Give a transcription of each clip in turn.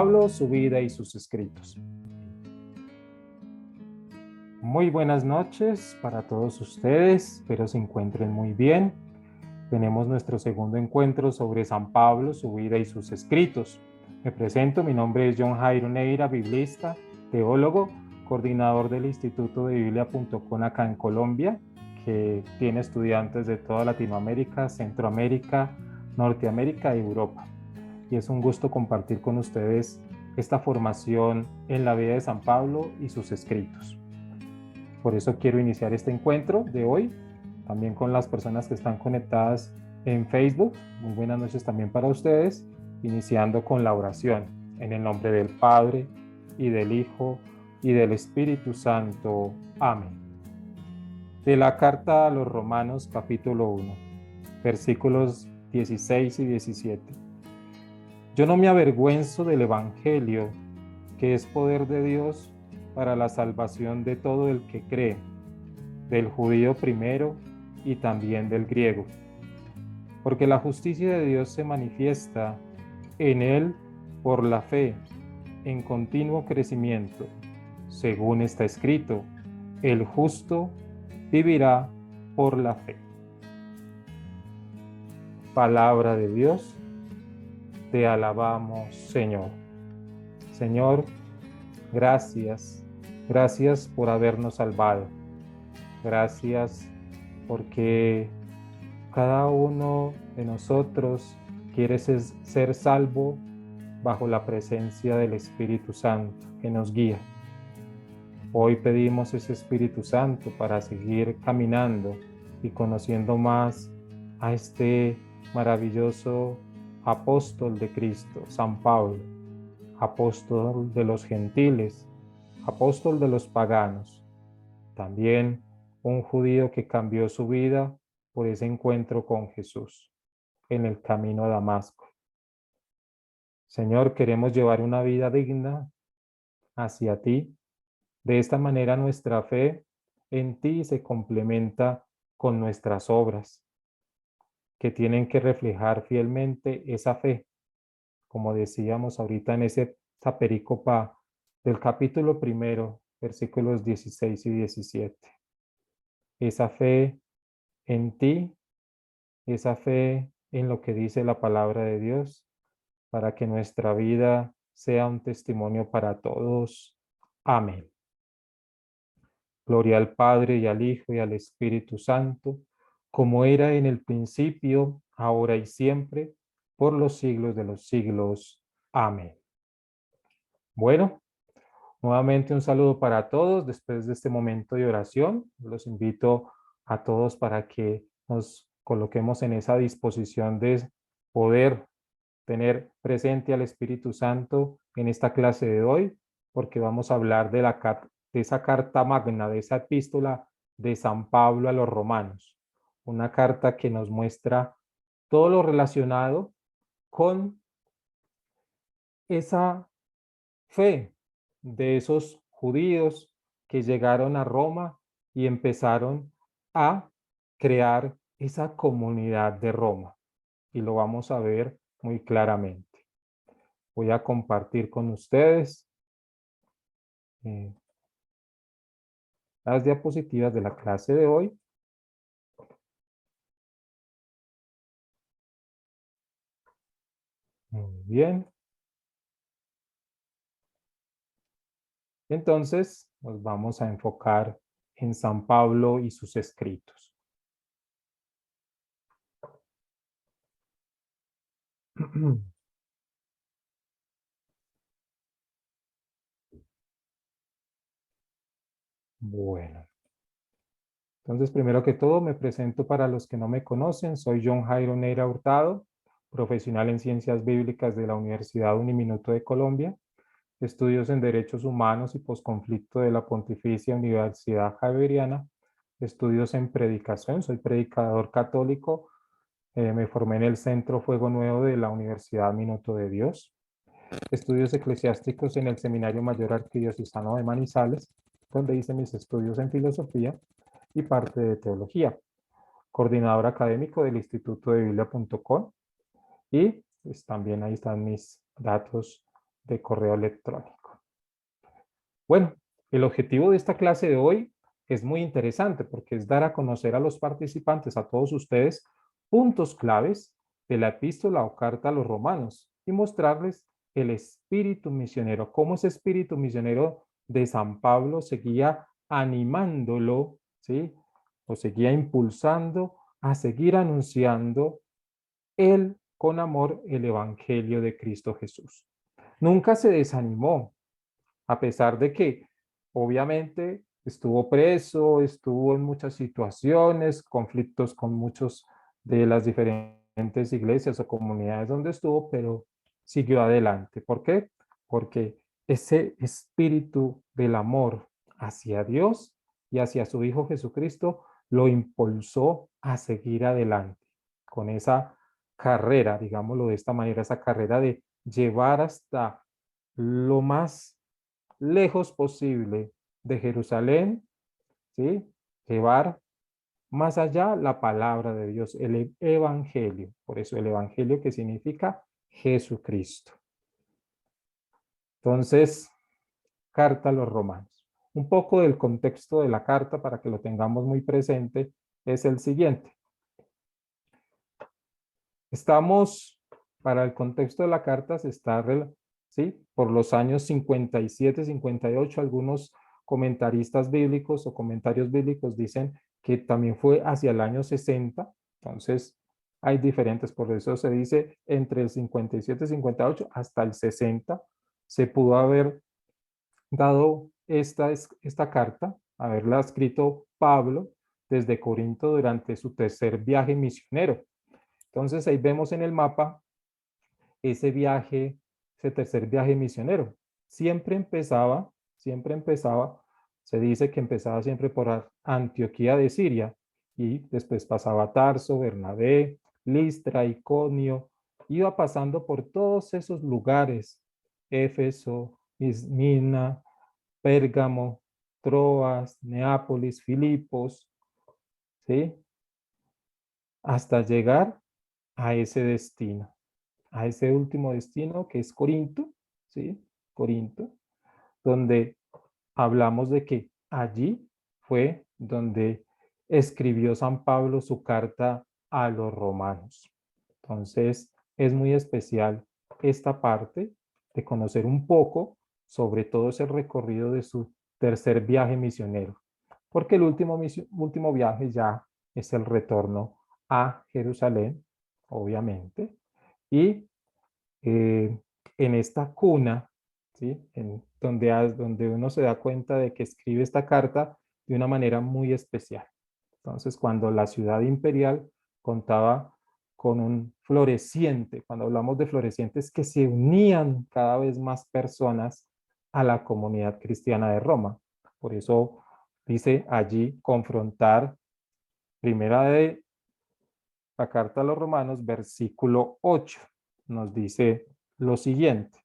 Pablo, su vida y sus escritos. Muy buenas noches para todos ustedes, espero se encuentren muy bien. Tenemos nuestro segundo encuentro sobre San Pablo, su vida y sus escritos. Me presento, mi nombre es John Jairo Neira, biblista, teólogo, coordinador del Instituto de Biblia.com acá en Colombia, que tiene estudiantes de toda Latinoamérica, Centroamérica, Norteamérica y Europa. Y es un gusto compartir con ustedes esta formación en la vida de San Pablo y sus escritos. Por eso quiero iniciar este encuentro de hoy, también con las personas que están conectadas en Facebook. Muy buenas noches también para ustedes, iniciando con la oración, en el nombre del Padre, y del Hijo, y del Espíritu Santo. Amén. De la carta a los Romanos, capítulo 1, versículos 16 y 17. Yo no me avergüenzo del Evangelio, que es poder de Dios para la salvación de todo el que cree, del judío primero y también del griego. Porque la justicia de Dios se manifiesta en él por la fe, en continuo crecimiento. Según está escrito, el justo vivirá por la fe. Palabra de Dios, te alabamos, Señor. Señor, gracias, gracias por habernos salvado. Gracias porque cada uno de nosotros quiere ser salvo bajo la presencia del Espíritu Santo que nos guía. Hoy pedimos ese Espíritu Santo para seguir caminando y conociendo más a este maravilloso apóstol de Cristo, San Pablo, apóstol de los gentiles, apóstol de los paganos, también un judío que cambió su vida por ese encuentro con Jesús en el camino a Damasco. Señor, queremos llevar una vida digna hacia ti. De esta manera nuestra fe en ti se complementa con nuestras obras, que tienen que reflejar fielmente esa fe, como decíamos ahorita en esa perícopa del capítulo 1, versículos 16 y 17. Esa fe en ti, esa fe en lo que dice la palabra de Dios, para que nuestra vida sea un testimonio para todos. Amén. Gloria al Padre y al Hijo y al Espíritu Santo, como era en el principio, ahora y siempre, por los siglos de los siglos. Amén. Bueno, nuevamente un saludo para todos después de este momento de oración. Los invito a todos para que nos coloquemos en esa disposición de poder tener presente al Espíritu Santo en esta clase de hoy, porque vamos a hablar de esa carta magna, de esa epístola de San Pablo a los romanos. Una carta que nos muestra todo lo relacionado con esa fe de esos judíos que llegaron a Roma y empezaron a crear esa comunidad de Roma. Y lo vamos a ver muy claramente. Voy a compartir con ustedes las diapositivas de la clase de hoy. Muy bien. Entonces, nos vamos a enfocar en San Pablo y sus escritos. Bueno, entonces primero que todo me presento para los que no me conocen. Soy John Jairo Neira Hurtado, profesional en Ciencias Bíblicas de la Universidad Uniminuto de Colombia, estudios en Derechos Humanos y Posconflicto de la Pontificia Universidad Javeriana, estudios en Predicación, soy predicador católico, me formé en el Centro Fuego Nuevo de la Universidad Minuto de Dios, estudios eclesiásticos en el Seminario Mayor Arquidiocesano de Manizales, donde hice mis estudios en filosofía y parte de teología, coordinador académico del Instituto de Biblia.com y pues, también ahí están mis datos de correo electrónico. Bueno, el objetivo de esta clase de hoy es muy interesante porque es dar a conocer a los participantes, a todos ustedes, puntos claves de la epístola o carta a los romanos y mostrarles el espíritu misionero, cómo ese espíritu misionero de San Pablo seguía animándolo, ¿sí? O seguía impulsando a seguir anunciando él con amor el evangelio de Cristo Jesús. Nunca se desanimó, a pesar de que obviamente estuvo preso, estuvo en muchas situaciones, conflictos con muchos de las diferentes iglesias o comunidades donde estuvo, pero siguió adelante. ¿Por qué? Porque ese espíritu del amor hacia Dios y hacia su Hijo Jesucristo lo impulsó a seguir adelante con esa carrera, digámoslo de esta manera, esa carrera de llevar hasta lo más lejos posible de Jerusalén, ¿sí? Llevar más allá la palabra de Dios, el evangelio. Por eso el evangelio que significa Jesucristo. Entonces, carta a los romanos. Un poco del contexto de la carta para que lo tengamos muy presente es el siguiente. Estamos, para el contexto de la carta, se está, ¿sí? Por los años 57, 58, algunos comentaristas bíblicos o comentarios bíblicos dicen que también fue hacia el año 60, entonces hay diferentes, por eso se dice entre el 57 y 58 hasta el 60 se pudo haber dado esta carta, haberla escrito Pablo desde Corinto durante su tercer viaje misionero. Entonces ahí vemos en el mapa ese viaje, ese tercer viaje misionero. Siempre empezaba, se dice que empezaba siempre por Antioquía de Siria y después pasaba a Tarso, Bernabé, Listra, Iconio, iba pasando por todos esos lugares, Éfeso, Esmina, Pérgamo, Troas, Neápolis, Filipos, ¿sí? Hasta llegar a ese destino, a ese último destino que es Corinto, ¿sí? Corinto, donde hablamos de que allí fue donde escribió San Pablo su carta a los romanos. Entonces, es muy especial esta parte de conocer un poco sobre todo ese recorrido de su tercer viaje misionero, porque el último viaje ya es el retorno a Jerusalén, obviamente, y eh, en esta cuna, ¿sí? Donde uno se da cuenta de que escribe esta carta de una manera muy especial. Entonces, cuando la ciudad imperial contaba con un floreciente, cuando hablamos de florecientes, que se unían cada vez más personas a la comunidad cristiana de Roma. Por eso dice allí confrontar, primera de la carta a los romanos, versículo 8, nos dice lo siguiente.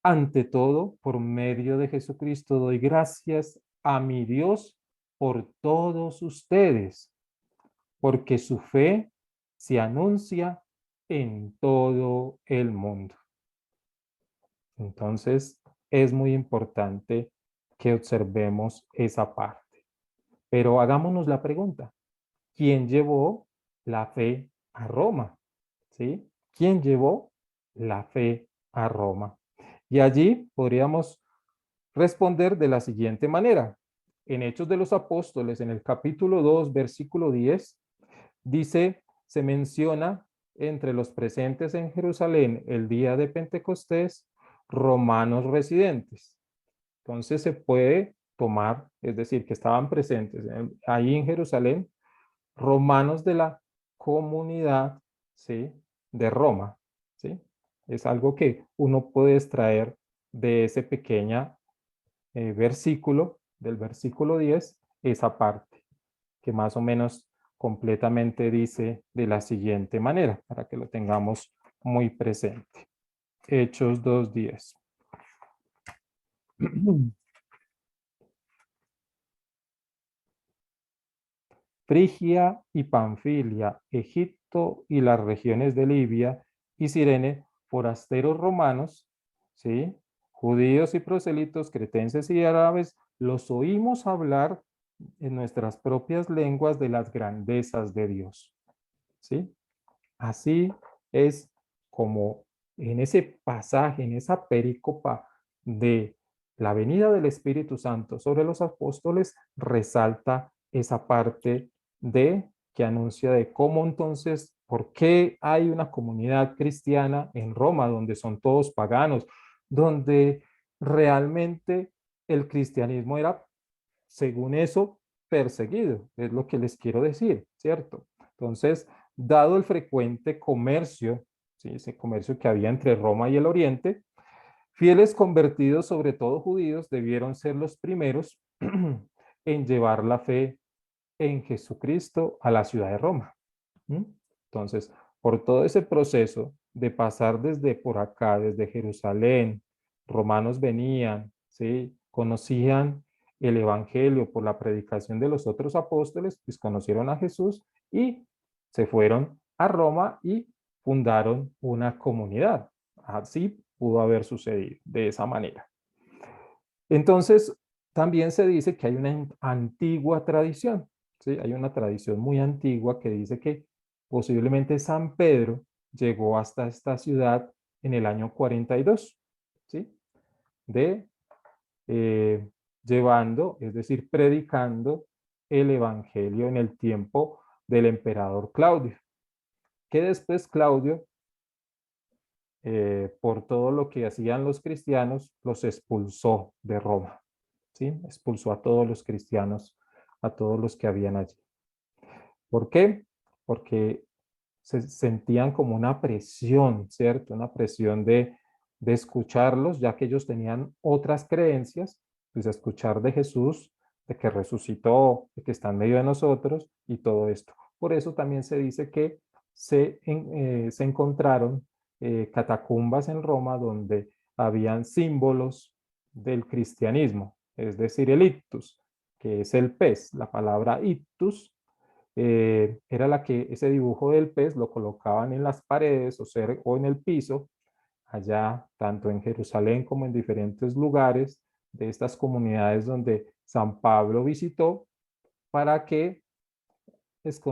Ante todo, por medio de Jesucristo, doy gracias a mi Dios por todos ustedes, porque su fe se anuncia en todo el mundo. Entonces, es muy importante que observemos esa parte. Pero hagámonos la pregunta, ¿quién llevó la fe a Roma? ¿Sí? ¿Quién llevó la fe a Roma? Y allí podríamos responder de la siguiente manera. En Hechos de los Apóstoles, en el capítulo 2, versículo 10, dice, se menciona entre los presentes en Jerusalén el día de Pentecostés, romanos residentes. Entonces se puede tomar, es decir, que estaban presentes ahí en Jerusalén, romanos de la comunidad, ¿sí? De Roma, ¿sí? Es algo que uno puede extraer de ese pequeño versículo, del versículo 10, esa parte, que más o menos completamente dice de la siguiente manera, para que lo tengamos muy presente. Hechos 2:10. Frigia y Panfilia, Egipto y las regiones de Libia y Cirene, forasteros romanos, ¿sí? Judíos y proselitos, cretenses y árabes, los oímos hablar en nuestras propias lenguas de las grandezas de Dios, ¿sí? Así es como en ese pasaje, en esa perícopa de la venida del Espíritu Santo sobre los apóstoles, resalta esa parte de que anuncia de cómo entonces, por qué hay una comunidad cristiana en Roma, donde son todos paganos, donde realmente el cristianismo era, según eso, perseguido, es lo que les quiero decir, ¿cierto? Entonces, dado el frecuente comercio, ¿sí? Ese comercio que había entre Roma y el Oriente, fieles convertidos, sobre todo judíos, debieron ser los primeros en llevar la fe en Jesucristo a la ciudad de Roma. ¿Mm? Entonces, por todo ese proceso de pasar desde por acá, desde Jerusalén, romanos venían, ¿sí? Conocían el Evangelio por la predicación de los otros apóstoles, pues conocieron a Jesús y se fueron a Roma y fundaron una comunidad. Así pudo haber sucedido de esa manera. Entonces, también se dice que hay una antigua tradición, ¿sí? Hay una tradición muy antigua que dice que posiblemente San Pedro llegó hasta esta ciudad en el año 42, ¿sí? De eh, llevando, es decir, predicando el Evangelio en el tiempo del emperador Claudio, que después Claudio, por todo lo que hacían los cristianos, los expulsó de Roma, ¿sí? Expulsó a todos los cristianos, a todos los que habían allí. ¿Por qué? Porque se sentían como una presión, ¿cierto? Una presión de escucharlos, ya que ellos tenían otras creencias, pues escuchar de Jesús, de que resucitó, de que está en medio de nosotros y todo esto. Por eso también se dice que se encontraron catacumbas en Roma donde habían símbolos del cristianismo, es decir, el ictus, que es el pez. La palabra ictus era la que ese dibujo del pez lo colocaban en las paredes o en el piso, allá tanto en Jerusalén como en diferentes lugares de estas comunidades donde San Pablo visitó, para que,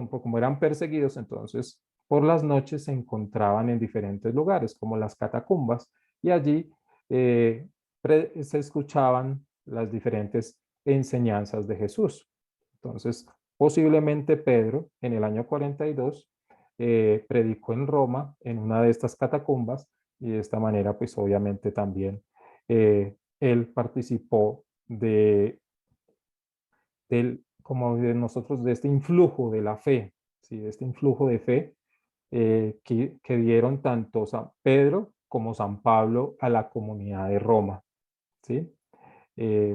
como eran perseguidos, entonces por las noches se encontraban en diferentes lugares, como las catacumbas, y allí eh, se escuchaban las diferentes enseñanzas de Jesús. Entonces, posiblemente Pedro, en el año 42, predicó en Roma, en una de estas catacumbas, y de esta manera, pues obviamente también él participó como de nosotros, de este influjo de la fe, ¿sí? De este influjo de fe que dieron tanto San Pedro como San Pablo a la comunidad de Roma, ¿sí?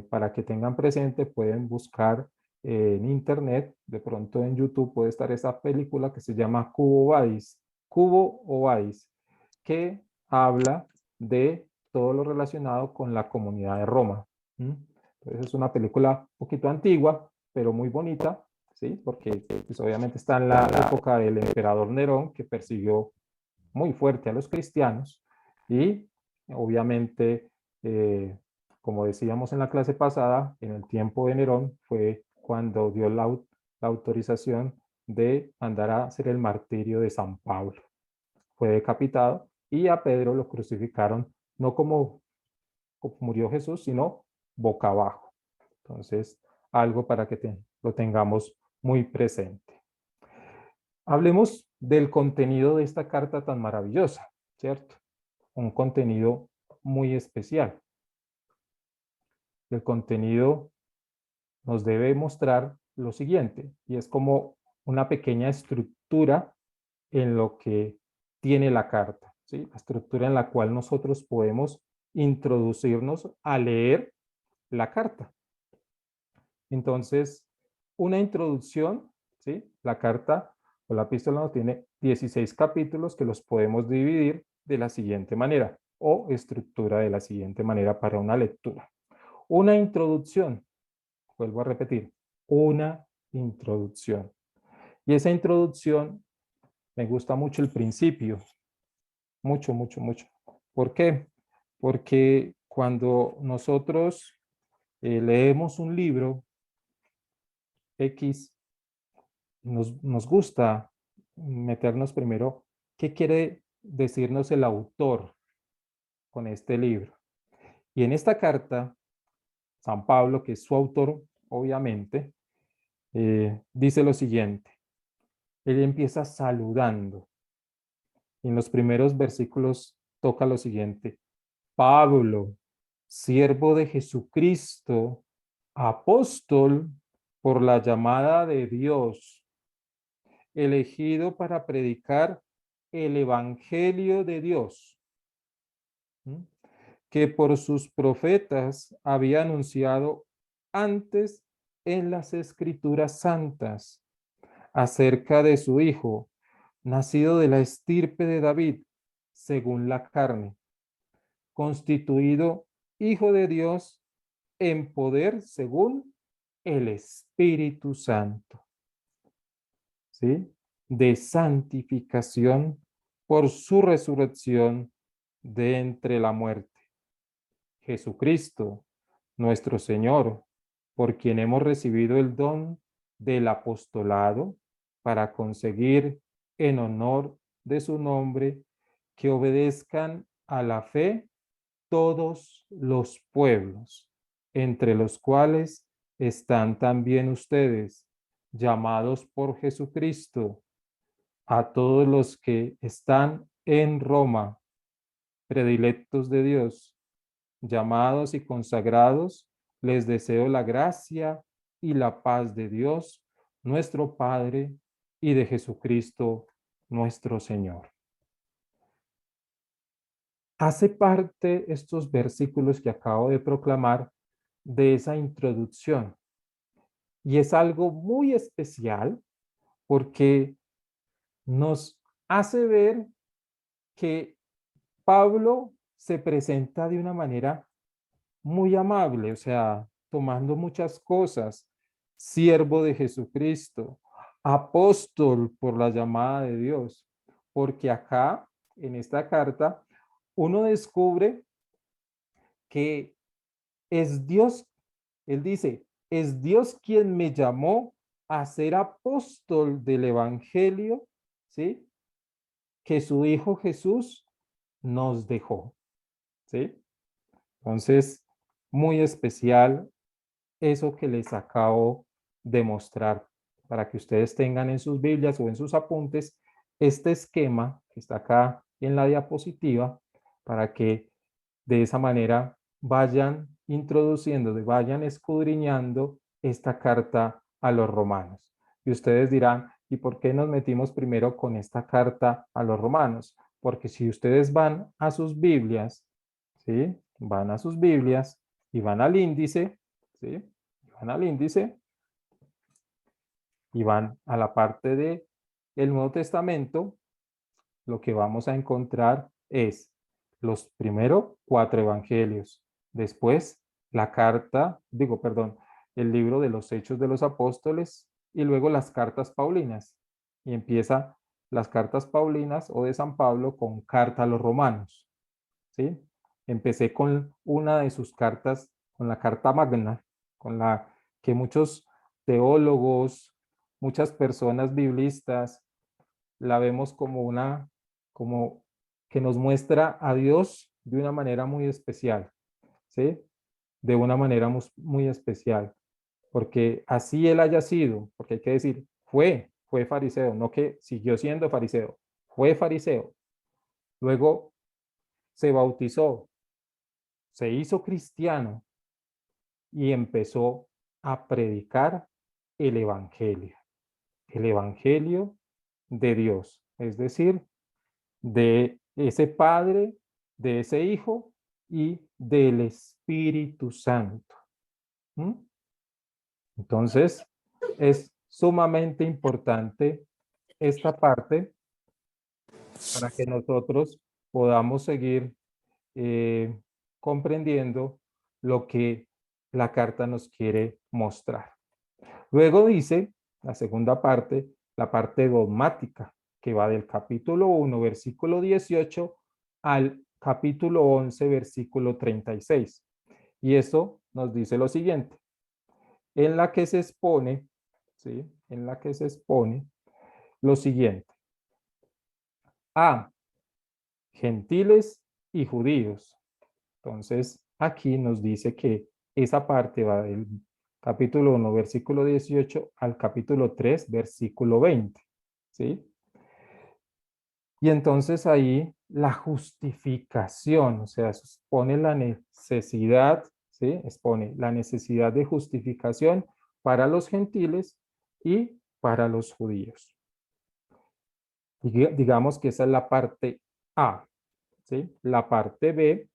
Para que tengan presente, pueden buscar en internet, de pronto en YouTube puede estar esa película que se llama Cubo o Vadis, que habla de todo lo relacionado con la comunidad de Roma. ¿Mm? Entonces es una película un poquito antigua, pero muy bonita, ¿sí? Porque pues, obviamente está en la época del emperador Nerón, que persiguió muy fuerte a los cristianos y obviamente, como decíamos en la clase pasada, en el tiempo de Nerón fue cuando dio la autorización de mandar a hacer el martirio de San Pablo. Fue decapitado y a Pedro lo crucificaron no como murió Jesús, sino boca abajo. Entonces, algo para que lo tengamos muy presente. Hablemos del contenido de esta carta tan maravillosa, ¿cierto? Un contenido muy especial. El contenido nos debe mostrar lo siguiente, y es como una pequeña estructura en lo que tiene la carta, ¿sí? La estructura en la cual nosotros podemos introducirnos a leer la carta. Entonces, una introducción, ¿sí? La carta o la epístola no tiene 16 capítulos que los podemos dividir de la siguiente manera o estructura de la siguiente manera para una lectura. Una introducción, vuelvo a repetir, una introducción. Y esa introducción, me gusta mucho el principio. mucho, mucho, mucho. ¿Por qué? Porque cuando nosotros leemos un libro X, nos gusta meternos primero, ¿qué quiere decirnos el autor con este libro? Y en esta carta, San Pablo, que es su autor, obviamente, dice lo siguiente. Él empieza saludando. En los primeros versículos toca lo siguiente. Pablo, siervo de Jesucristo, apóstol por la llamada de Dios, elegido para predicar el evangelio de Dios, ¿m? Que por sus profetas había anunciado antes en las escrituras santas acerca de su hijo, nacido de la estirpe de David, según la carne, constituido hijo de Dios en poder según el Espíritu Santo, ¿sí? De santificación por su resurrección de entre la muerte. Jesucristo, nuestro Señor, por quien hemos recibido el don del apostolado para conseguir en honor de su nombre que obedezcan a la fe todos los pueblos, entre los cuales están también ustedes, llamados por Jesucristo, a todos los que están en Roma, predilectos de Dios, llamados y consagrados, les deseo la gracia y la paz de Dios, nuestro Padre, y de Jesucristo, nuestro Señor. Hace parte estos versículos que acabo de proclamar de esa introducción. Y es algo muy especial porque nos hace ver que Pablo se presenta de una manera muy amable, o sea, tomando muchas cosas, siervo de Jesucristo, apóstol por la llamada de Dios, porque acá, en esta carta, uno descubre que es Dios, él dice, es Dios quien me llamó a ser apóstol del Evangelio, ¿sí? Que su Hijo Jesús nos dejó, ¿sí? Entonces, muy especial eso que les acabo de mostrar para que ustedes tengan en sus Biblias o en sus apuntes este esquema que está acá en la diapositiva para que de esa manera vayan introduciendo, vayan escudriñando esta carta a los romanos. Y ustedes dirán, ¿y por qué nos metimos primero con esta carta a los romanos? Porque si ustedes van a sus Biblias, ¿sí? Van a sus Biblias y van al índice, ¿sí? Van al índice y van a la parte de el Nuevo Testamento, lo que vamos a encontrar es los primero 4 evangelios, después la carta, digo, perdón, el libro de los Hechos de los Apóstoles y luego las cartas paulinas. Y empieza las cartas paulinas o de San Pablo con carta a los romanos, ¿sí? Empecé con una de sus cartas, con la carta magna, con la que muchos teólogos, muchas personas biblistas la vemos como una, como que nos muestra a Dios de una manera muy especial, ¿sí? De una manera muy especial, porque así él haya sido, porque hay que decir, fue fariseo, no que siguió siendo fariseo, fue fariseo. Luego se bautizó, se hizo cristiano y empezó a predicar el evangelio de Dios, es decir, de ese Padre, de ese Hijo y del Espíritu Santo. ¿Mm? Entonces, es sumamente importante esta parte para que nosotros podamos seguir eh, comprendiendo lo que la carta nos quiere mostrar. Luego dice la segunda parte, la parte dogmática, que va del capítulo 1, versículo 18 al capítulo 11, versículo 36. Y esto nos dice lo siguiente, en la que se expone, ¿sí? En la que se expone lo siguiente. A, gentiles y judíos. Entonces, aquí nos dice que esa parte va del capítulo 1, versículo 18 al capítulo 3, versículo 20, ¿sí? Y entonces ahí la justificación, o sea, expone la necesidad, ¿sí? Expone la necesidad de justificación para los gentiles y para los judíos. Digamos que esa es la parte A, ¿sí? La parte B,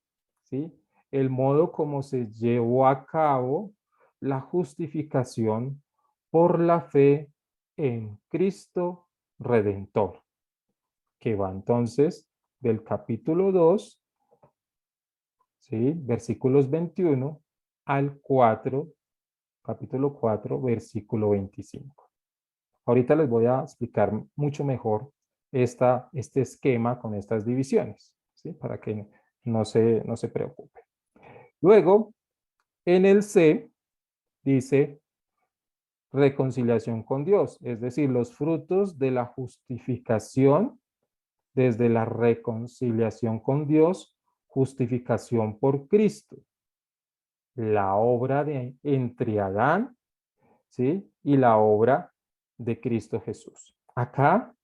¿sí? El modo como se llevó a cabo la justificación por la fe en Cristo Redentor, que va entonces del capítulo 2, ¿sí? Versículos 21 al 4, capítulo 4, versículo 25. Ahorita les voy a explicar mucho mejor este esquema con estas divisiones, ¿sí? Para que no se preocupe. Luego, en el C dice reconciliación con Dios, es decir, los frutos de la justificación desde la reconciliación con Dios, justificación por Cristo, la obra de entre Adán, ¿sí? Y la obra de Cristo Jesús. Acá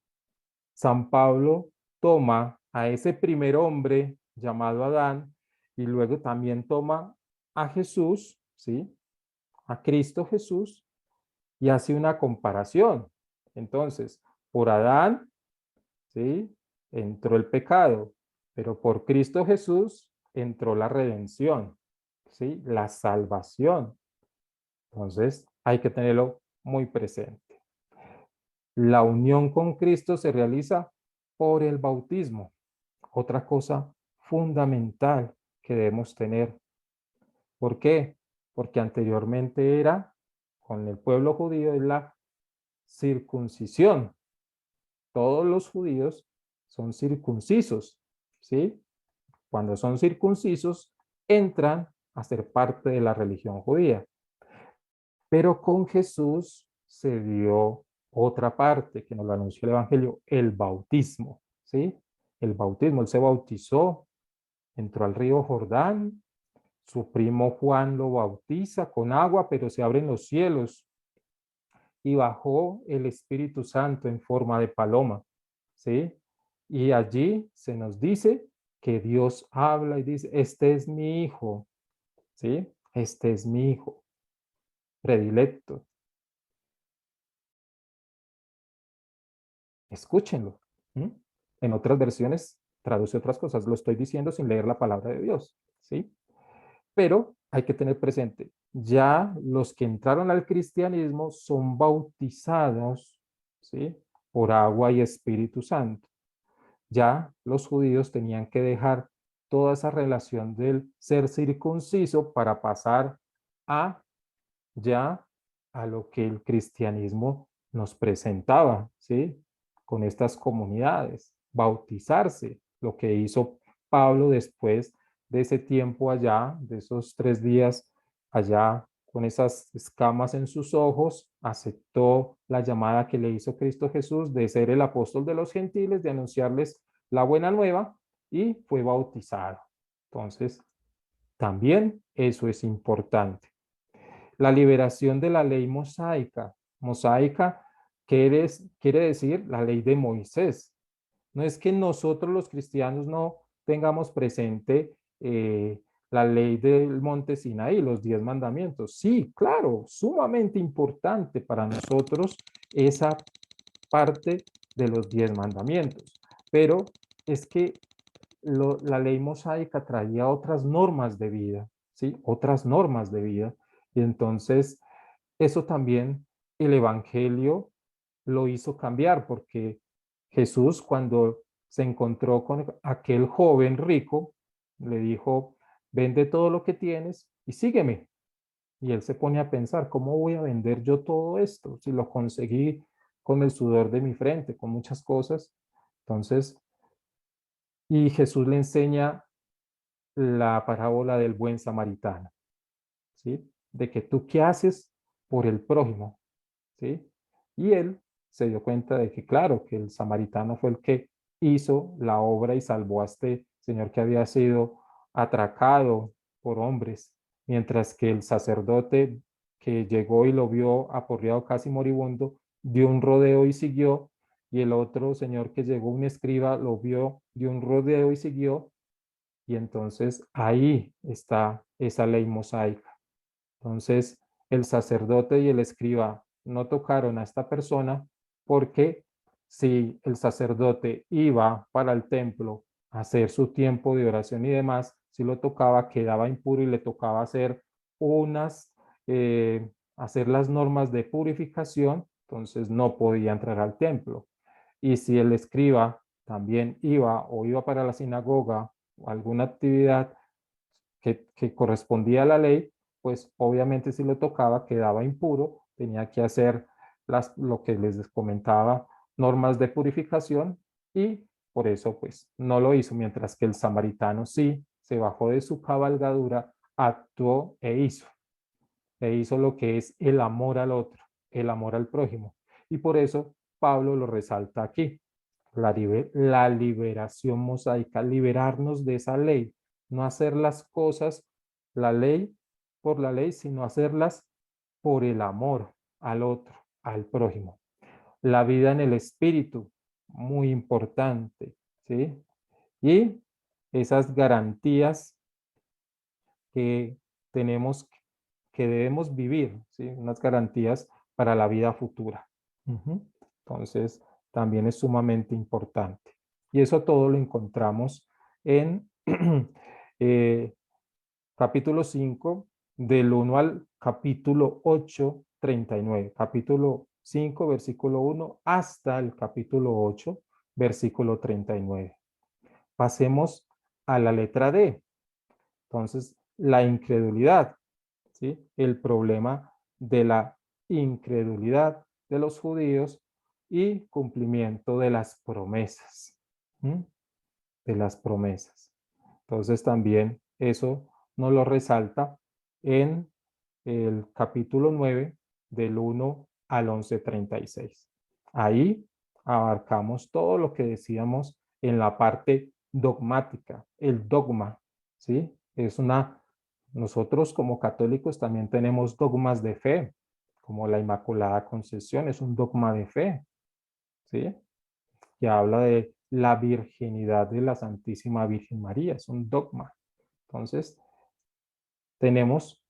San Pablo toma a ese primer hombre llamado Adán y luego también toma a Jesús, ¿sí? A Cristo Jesús y hace una comparación. Entonces, por Adán, ¿sí? Entró el pecado, pero por Cristo Jesús entró la redención, ¿sí? La salvación. Entonces, hay que tenerlo muy presente. La unión con Cristo se realiza por el bautismo. Otra cosa fundamental que debemos tener. ¿Por qué? Porque anteriormente era, con el pueblo judío, es la circuncisión. Todos los judíos son circuncisos, ¿sí? Cuando son circuncisos, entran a ser parte de la religión judía. Pero con Jesús se dio otra parte que nos lo anunció el Evangelio, el bautismo, ¿sí? El bautismo, él se bautizó, entró al río Jordán, su primo Juan lo bautiza con agua, pero se abren los cielos y bajó el Espíritu Santo en forma de paloma, ¿sí? Y allí se nos dice que Dios habla y dice, este es mi hijo, ¿sí? Este es mi hijo predilecto. Escúchenlo. ¿Mm? En otras versiones traduce otras cosas. Lo estoy diciendo sin leer la palabra de Dios, ¿sí? Pero hay que tener presente, ya los que entraron al cristianismo son bautizados, ¿sí? Por agua y Espíritu Santo. Ya los judíos tenían que dejar toda esa relación del ser circunciso para pasar a ya a lo que el cristianismo nos presentaba, ¿sí? Con estas comunidades, bautizarse, lo que hizo Pablo después de ese tiempo allá, de esos 3 días allá con esas escamas en sus ojos, aceptó la llamada que le hizo Cristo Jesús de ser el apóstol de los gentiles, de anunciarles la buena nueva y fue bautizado. Entonces, también eso es importante. La liberación de la ley mosaica. Mosaica quiere decir la ley de Moisés. No es que nosotros los cristianos no tengamos presente la ley del monte Sinaí, los 10 mandamientos. Sí, claro, sumamente importante para nosotros esa parte de los 10 mandamientos. Pero es que la ley mosaica traía otras normas de vida, ¿sí? Otras normas de vida. Y entonces eso también el Evangelio lo hizo cambiar porque Jesús cuando se encontró con aquel joven rico, le dijo, vende todo lo que tienes y sígueme. Y él se pone a pensar, ¿cómo voy a vender yo todo esto? Si lo conseguí con el sudor de mi frente, con muchas cosas. Entonces, Y Jesús le enseña la parábola del buen samaritano, ¿sí? De que tú qué haces por el prójimo, ¿sí? Y él se dio cuenta de que, claro, que el samaritano fue el que hizo la obra y salvó a este señor que había sido atracado por hombres, mientras que el sacerdote que llegó y lo vio aporreado casi moribundo, dio un rodeo y siguió, y el otro señor que llegó, un escriba, lo vio, dio un rodeo y siguió, y entonces ahí está esa ley mosaica. Entonces, el sacerdote y el escriba no tocaron a esta persona porque si el sacerdote iba para el templo a hacer su tiempo de oración y demás, si lo tocaba, quedaba impuro y le tocaba hacer unas, hacer las normas de purificación, entonces no podía entrar al templo. Y si el escriba también iba o iba para la sinagoga o alguna actividad que correspondía a la ley, pues obviamente si lo tocaba quedaba impuro, tenía que hacer lo que les comentaba, normas de purificación y por eso pues no lo hizo, mientras que el samaritano sí se bajó de su cabalgadura, actuó e hizo lo que es el amor al otro, el amor al prójimo. Y por eso Pablo lo resalta aquí, la liberación mosaica, liberarnos de esa ley, no hacer las cosas, la ley por la ley, sino hacerlas por el amor al otro, al prójimo. La vida en el espíritu, muy importante, ¿sí? Y esas garantías que tenemos, que debemos vivir, ¿sí? Unas garantías para la vida futura. Ujú. Entonces, también es sumamente importante. Y eso todo lo encontramos en eh, capítulo 5, del 1 al capítulo 8, 39. Capítulo 5, versículo 1, hasta el capítulo 8, versículo 39. Pasemos a la letra D. Entonces, la incredulidad, ¿sí? El problema de la incredulidad de los judíos y cumplimiento de las promesas, ¿sí? De las promesas. Entonces, también eso nos lo resalta en el capítulo 9, del 1 al 11:36. Ahí abarcamos todo lo que decíamos en la parte dogmática, el dogma, ¿sí? Nosotros como católicos también tenemos dogmas de fe, como la Inmaculada Concepción, es un dogma de fe, ¿sí? Que habla de la virginidad de la Santísima Virgen María, es un dogma. Entonces, tenemos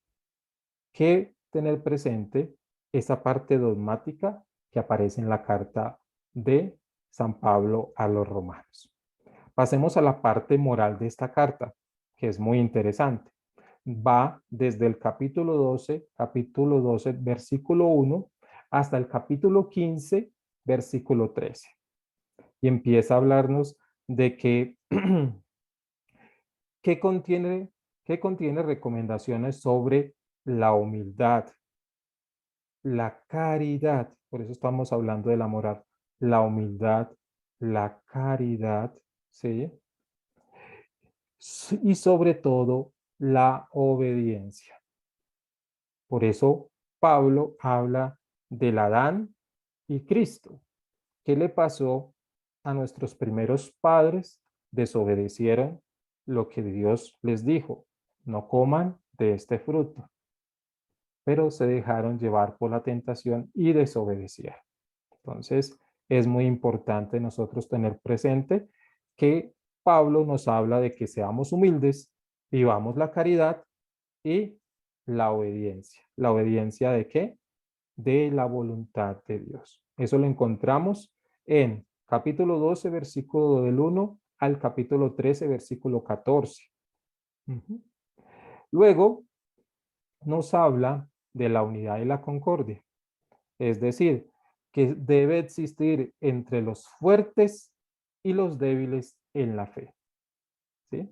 que tener presente esa parte dogmática que aparece en la carta de San Pablo a los romanos. Pasemos a la parte moral de esta carta, que es muy interesante. Va desde el capítulo 12, versículo 1, hasta el capítulo 15, versículo 13. Y empieza a hablarnos de que, ¿qué contiene, qué contiene recomendaciones sobre la humildad, la caridad? Por eso estamos hablando de la moral, la humildad, la caridad, ¿sí? Y sobre todo la obediencia. Por eso Pablo habla del Adán y Cristo. ¿Qué le pasó a nuestros primeros padres? Desobedecieron lo que Dios les dijo, no coman de este fruto, pero se dejaron llevar por la tentación y desobedecieron. Entonces, es muy importante nosotros tener presente que Pablo nos habla de que seamos humildes, vivamos la caridad y la obediencia. ¿La obediencia de qué? De la voluntad de Dios. Eso lo encontramos en capítulo 12, versículo del 1 al capítulo 13, versículo 14. Luego nos habla de la unidad y la concordia. Es decir, que debe existir entre los fuertes y los débiles en la fe. ¿Sí?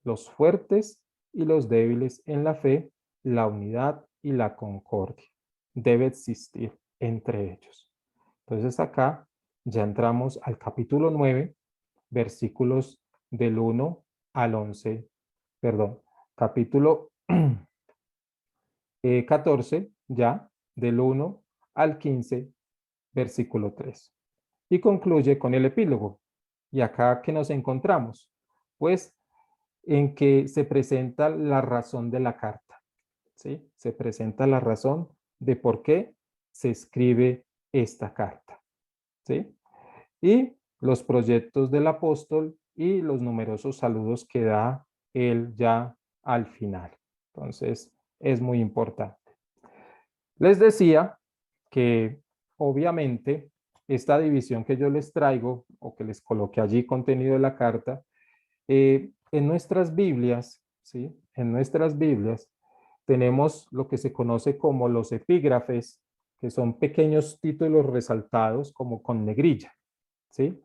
Los fuertes y los débiles en la fe, la unidad y la concordia. Debe existir entre ellos. Entonces acá ya entramos al capítulo 9, versículos del 1 al 11, perdón, capítulo 14, ya, del 1 al 15, versículo 3. Y concluye con el epílogo. ¿Y acá qué nos encontramos? Pues en que se presenta la razón de la carta, ¿sí? Se presenta la razón de por qué se escribe esta carta, ¿sí? Y los proyectos del apóstol y los numerosos saludos que da él ya al final. Entonces, es muy importante. Les decía que obviamente esta división que yo les traigo o que les coloqué allí contenido de la carta, en nuestras Biblias, ¿sí? En nuestras Biblias tenemos lo que se conoce como los epígrafes, que son pequeños títulos resaltados como con negrilla, ¿sí?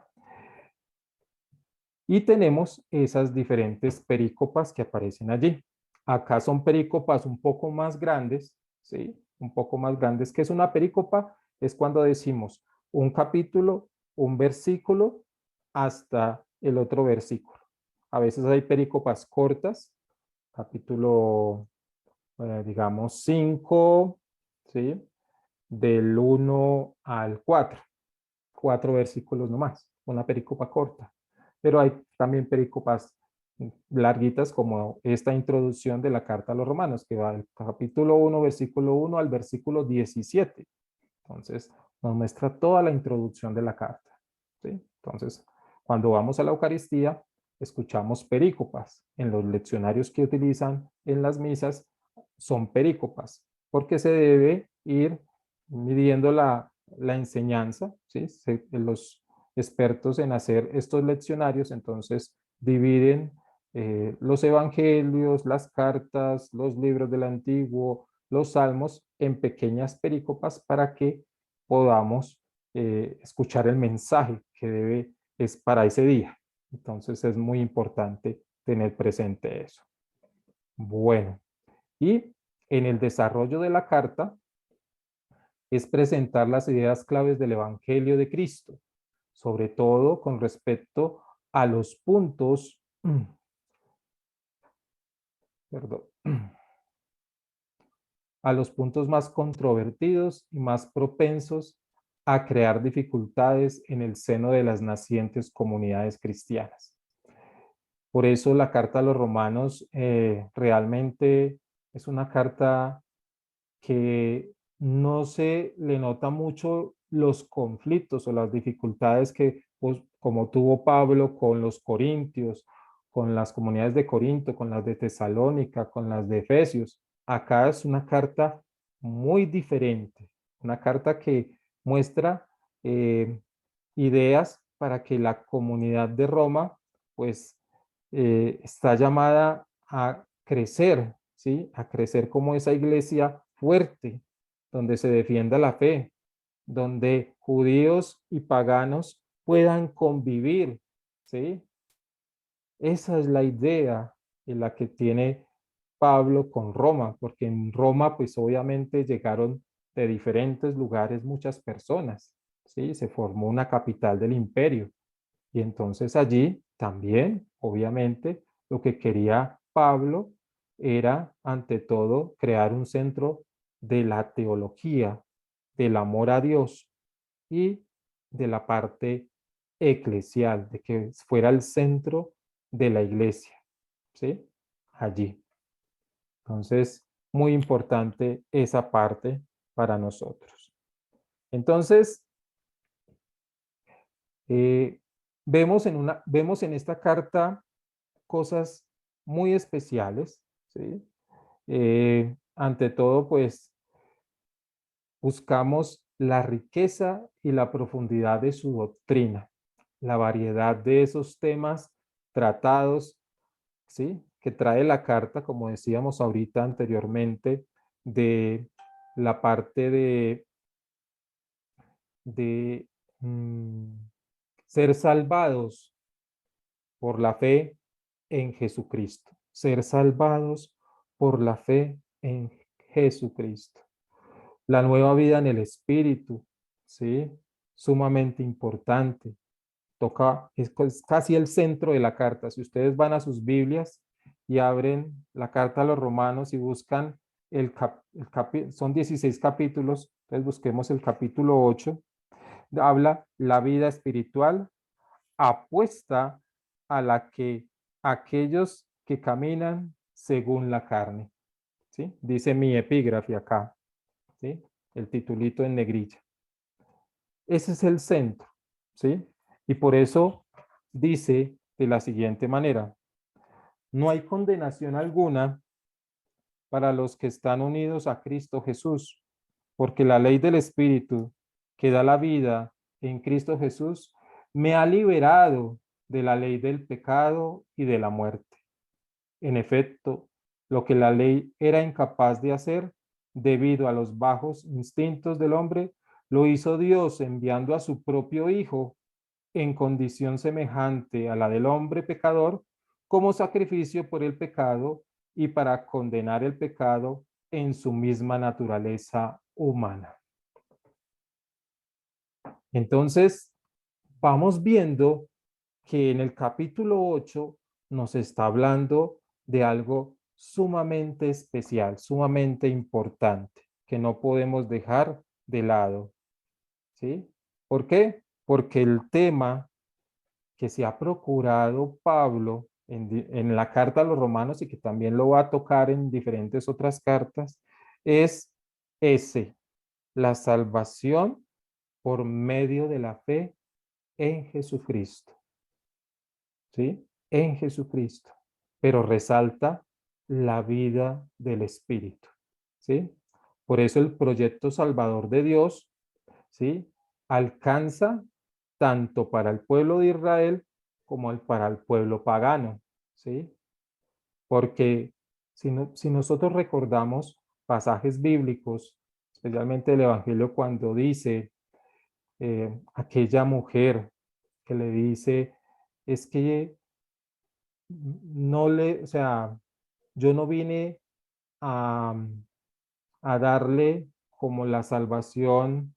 Y tenemos esas diferentes perícopas que aparecen allí. Acá son perícopas un poco más grandes, ¿sí? Un poco más grandes. ¿Qué es una perícopa? Es cuando decimos un capítulo, un versículo, hasta el otro versículo. A veces hay perícopas cortas, capítulo, digamos, 5, ¿sí? Del 1 al 4, 4 versículos nomás, una pericopa corta. Pero hay también pericopas larguitas como esta introducción de la carta a los romanos, que va del capítulo 1, versículo 1 al versículo 17. Entonces, nos muestra toda la introducción de la carta, ¿sí? Entonces, cuando vamos a la Eucaristía, escuchamos perícopas. En los leccionarios que utilizan en las misas son perícopas, porque se debe ir midiendo la enseñanza, ¿sí? Los expertos en hacer estos leccionarios, entonces dividen los evangelios, las cartas, los libros del Antiguo, los salmos en pequeñas perícopas para que podamos escuchar el mensaje que debe es para ese día. Entonces es muy importante tener presente eso. Bueno, y en el desarrollo de la carta es presentar las ideas claves del Evangelio de Cristo, sobre todo con respecto a los puntos, perdón, a los puntos más controvertidos y más propensos a crear dificultades en el seno de las nacientes comunidades cristianas. Por eso la carta a los romanos realmente es una carta que no se le nota mucho los conflictos o las dificultades que, pues, como tuvo Pablo con los corintios, con las comunidades de Corinto, con las de Tesalónica, con las de Efesios. Acá es una carta muy diferente, una carta que muestra ideas para que la comunidad de Roma, pues, está llamada a crecer, ¿sí? A crecer como esa iglesia fuerte, donde se defienda la fe, donde judíos y paganos puedan convivir, ¿sí? Esa es la idea en la que tiene Pablo con Roma, porque en Roma, pues obviamente llegaron de diferentes lugares muchas personas, ¿sí? Se formó una capital del imperio. Y entonces allí también, obviamente, lo que quería Pablo era, ante todo, crear un centro de la teología, del amor a Dios y de la parte eclesial, de que fuera el centro de la iglesia, ¿sí? Allí. Entonces, muy importante esa parte para nosotros. Entonces, eh, vemos en esta carta cosas muy especiales, ¿sí? Ante todo, pues buscamos la riqueza y la profundidad de su doctrina, la variedad de esos temas tratados, ¿sí? Que trae la carta, como decíamos ahorita anteriormente, de la parte de mm, ser salvados por la fe en Jesucristo, ser salvados por la fe en Jesucristo. La nueva vida en el Espíritu, ¿sí? Sumamente importante. es casi el centro de la carta. Si ustedes van a sus Biblias y abren la carta a los Romanos y buscan son 16 capítulos, entonces busquemos el capítulo 8, habla la vida espiritual apuesta a la que aquellos que caminan según la carne, ¿sí? Dice mi epígrafe acá, ¿sí? El titulito en negrilla. Ese es el centro, ¿sí? Y por eso dice de la siguiente manera: no hay condenación alguna para los que están unidos a Cristo Jesús, porque la ley del Espíritu que da la vida en Cristo Jesús me ha liberado de la ley del pecado y de la muerte. En efecto, lo que la ley era incapaz de hacer debido a los bajos instintos del hombre, lo hizo Dios enviando a su propio Hijo en condición semejante a la del hombre pecador como sacrificio por el pecado y para condenar el pecado en su misma naturaleza humana. Entonces, vamos viendo que en el capítulo 8 nos está hablando de algo sumamente especial, sumamente importante, que no podemos dejar de lado, ¿sí? ¿Por qué? Porque el tema que se ha procurado Pablo en la carta a los romanos y que también lo va a tocar en diferentes otras cartas, es ese, la salvación por medio de la fe en Jesucristo, ¿sí? En Jesucristo, pero resalta la vida del Espíritu, ¿sí? Por eso el proyecto salvador de Dios, ¿sí? Alcanza tanto para el pueblo de Israel como para el pueblo pagano, ¿sí? Porque si nosotros recordamos pasajes bíblicos, especialmente el Evangelio cuando dice aquella mujer que le dice, es que o sea, yo no vine a, a darle como la salvación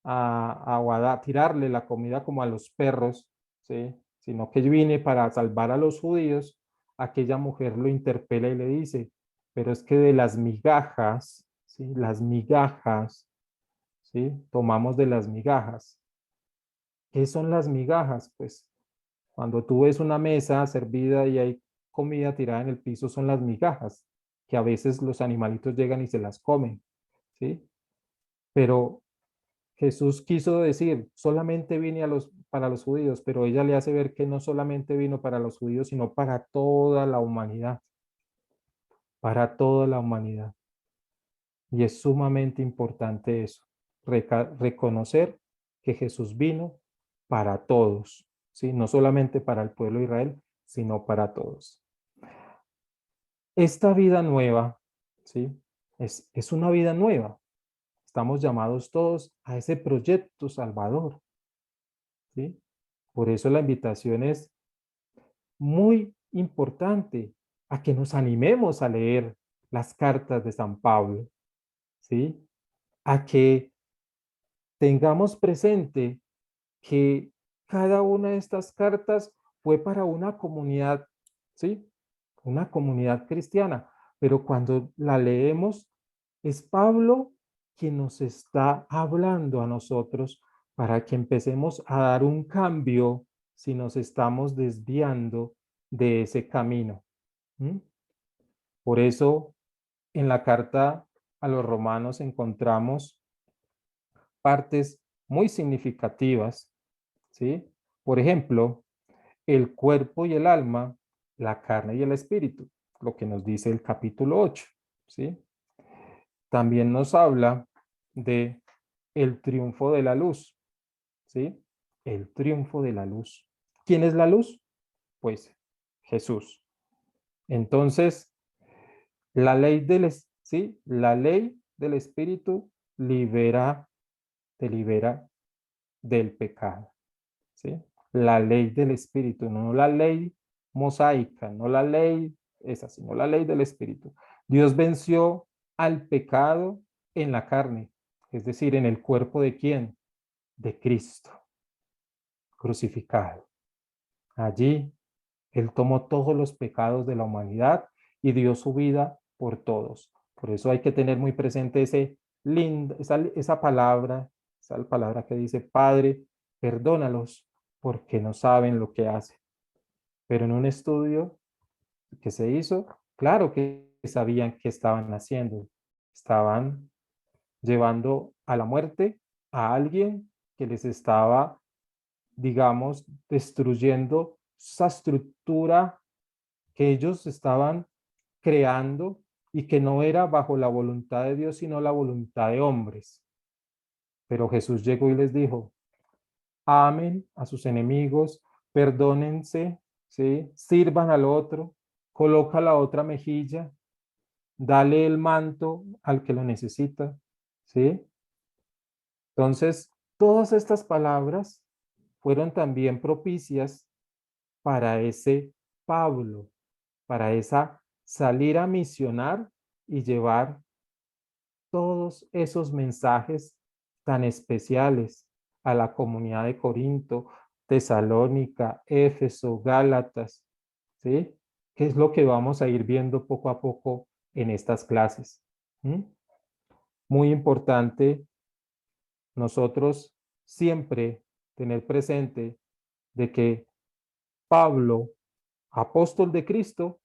o a tirarle la comida como a los perros, ¿sí? Sino que yo vine para salvar a los judíos. Aquella mujer lo interpela y le dice, pero es que de las migajas, ¿sí? Las migajas, ¿sí? Tomamos de las migajas. ¿Qué son las migajas? Pues cuando tú ves una mesa servida y hay comida tirada en el piso, son las migajas, que a veces los animalitos llegan y se las comen, ¿sí? Pero Jesús quiso decir, solamente vine para los judíos, pero ella le hace ver que no solamente vino para los judíos, sino para toda la humanidad, para toda la humanidad. Y es sumamente importante eso, reconocer que Jesús vino para todos, ¿sí? No solamente para el pueblo de Israel, sino para todos. Esta vida nueva, ¿sí? Es una vida nueva. Estamos llamados todos a ese proyecto salvador, ¿sí? Por eso la invitación es muy importante a que nos animemos a leer las cartas de San Pablo, ¿sí? A que tengamos presente que cada una de estas cartas fue para una comunidad, ¿sí? Una comunidad cristiana, pero cuando la leemos, es Pablo quien nos está hablando a nosotros para que empecemos a dar un cambio si nos estamos desviando de ese camino. ¿Mm? Por eso, en la carta a los romanos encontramos partes muy significativas, ¿sí? Por ejemplo, el cuerpo y el alma, la carne y el espíritu, lo que nos dice el capítulo 8, ¿sí? También nos habla de el triunfo de la luz, ¿sí? El triunfo de la luz. ¿Quién es la luz? Pues Jesús. Entonces, ¿sí? La ley del espíritu te libera del pecado, ¿sí? La ley del espíritu, no la ley mosaica, no la ley esa, sino la ley del espíritu. Dios venció al pecado en la carne, es decir, en el cuerpo de quién? De Cristo. crucificado. Allí Él tomó todos los pecados de la humanidad y dio su vida por todos. Por eso hay que tener muy presente esa palabra que dice, Padre, perdónalos porque no saben lo que hacen. Pero en un estudio que se hizo, claro que sabían qué estaban haciendo. Estaban llevando a la muerte a alguien que les estaba, digamos, destruyendo esa estructura que ellos estaban creando y que no era bajo la voluntad de Dios, sino la voluntad de hombres. Pero Jesús llegó y les dijo, amen a sus enemigos, perdónense, ¿sí? Sirvan al otro, coloca la otra mejilla, dale el manto al que lo necesita, ¿sí? Entonces, todas estas palabras fueron también propicias para ese Pablo, para esa salir a misionar y llevar todos esos mensajes tan especiales a la comunidad de Corinto, Tesalónica, Éfeso, Gálatas, ¿sí? ¿Qué es lo que vamos a ir viendo poco a poco en estas clases? ¿Mm? Muy importante nosotros siempre tener presente de que Pablo, apóstol de Cristo,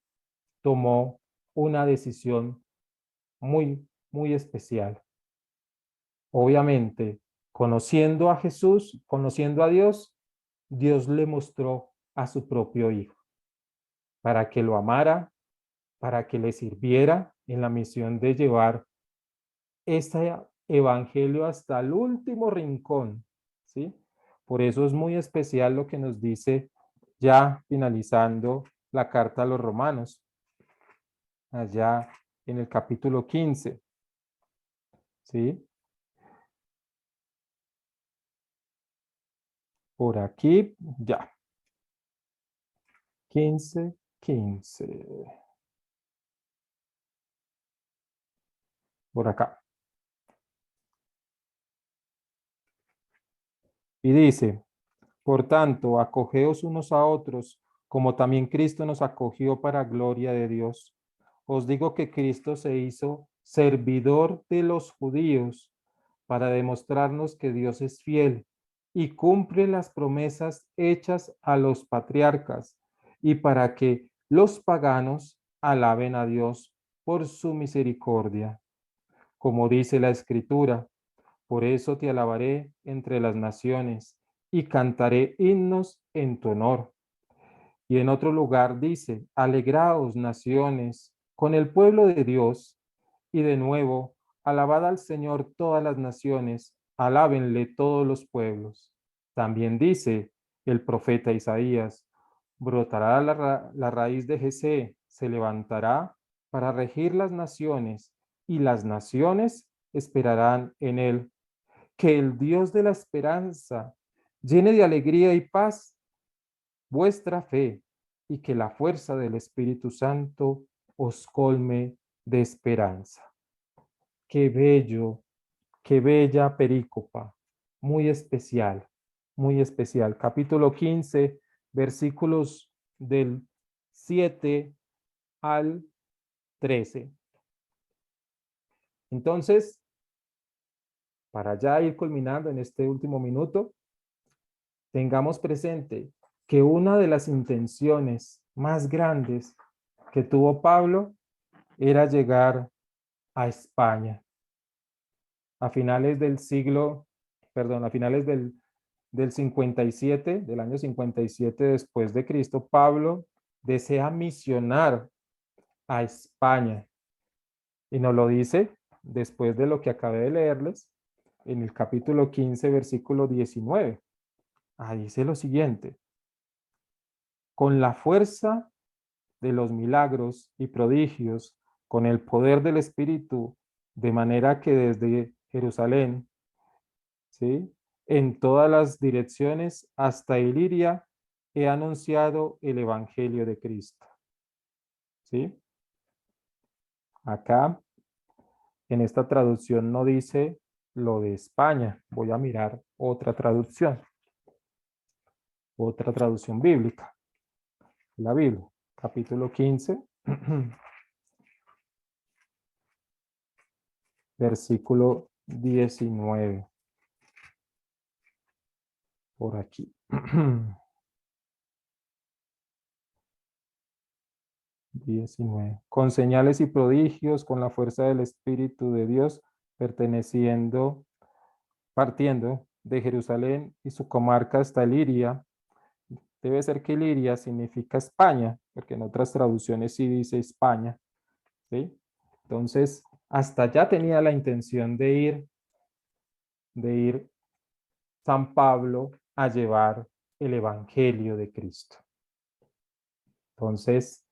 tomó una decisión muy especial. Obviamente, conociendo a Jesús, conociendo a Dios, Dios le mostró a su propio Hijo para que lo amara, para que le sirviera en la misión de llevar este evangelio hasta el último rincón, ¿sí? Por eso es muy especial lo que nos dice ya finalizando la carta a los romanos, allá en el capítulo 15, ¿sí? Por aquí, ya, 15, por acá. Y dice, por tanto, acogeos unos a otros, como también Cristo nos acogió para gloria de Dios. Os digo que Cristo se hizo servidor de los judíos para demostrarnos que Dios es fiel y cumple las promesas hechas a los patriarcas y para que los paganos alaben a Dios por su misericordia. Como dice la Escritura, por eso te alabaré entre las naciones y cantaré himnos en tu honor. Y en otro lugar dice, alegraos naciones con el pueblo de Dios. Y de nuevo, alabad al Señor todas las naciones, alábenle todos los pueblos. También dice el profeta Isaías, brotará la raíz de Jesé, se levantará para regir las naciones, y las naciones esperarán en él. Que el Dios de la esperanza llene de alegría y paz vuestra fe y que la fuerza del Espíritu Santo os colme de esperanza. Qué bello, qué bella perícopa, muy especial, muy especial. Capítulo 15, versículos del 7 al 13. Entonces, para ya ir culminando en este último minuto, tengamos presente que una de las intenciones más grandes que tuvo Pablo era llegar a España. A finales del siglo, perdón, a finales del 57, del año 57 después de Cristo, Pablo desea misionar a España. Y nos lo dice después de lo que acabé de leerles en el capítulo 15, versículo 19. Ahí dice lo siguiente: con la fuerza de los milagros y prodigios, con el poder del Espíritu, de manera que desde Jerusalén, ¿sí?, en todas las direcciones hasta Iliria, he anunciado el Evangelio de Cristo. ¿Sí? Acá, en esta traducción no dice lo de España. Voy a mirar otra traducción. otra traducción bíblica, la Biblia, capítulo 15, versículo 19, por aquí. 19. Con señales y prodigios, con la fuerza del Espíritu de Dios, partiendo de Jerusalén y su comarca hasta Iliria. Debe ser que Iliria significa España, porque en otras traducciones sí dice España, ¿sí? Entonces, hasta allá tenía la intención de ir San Pablo a llevar el Evangelio de Cristo. Entonces,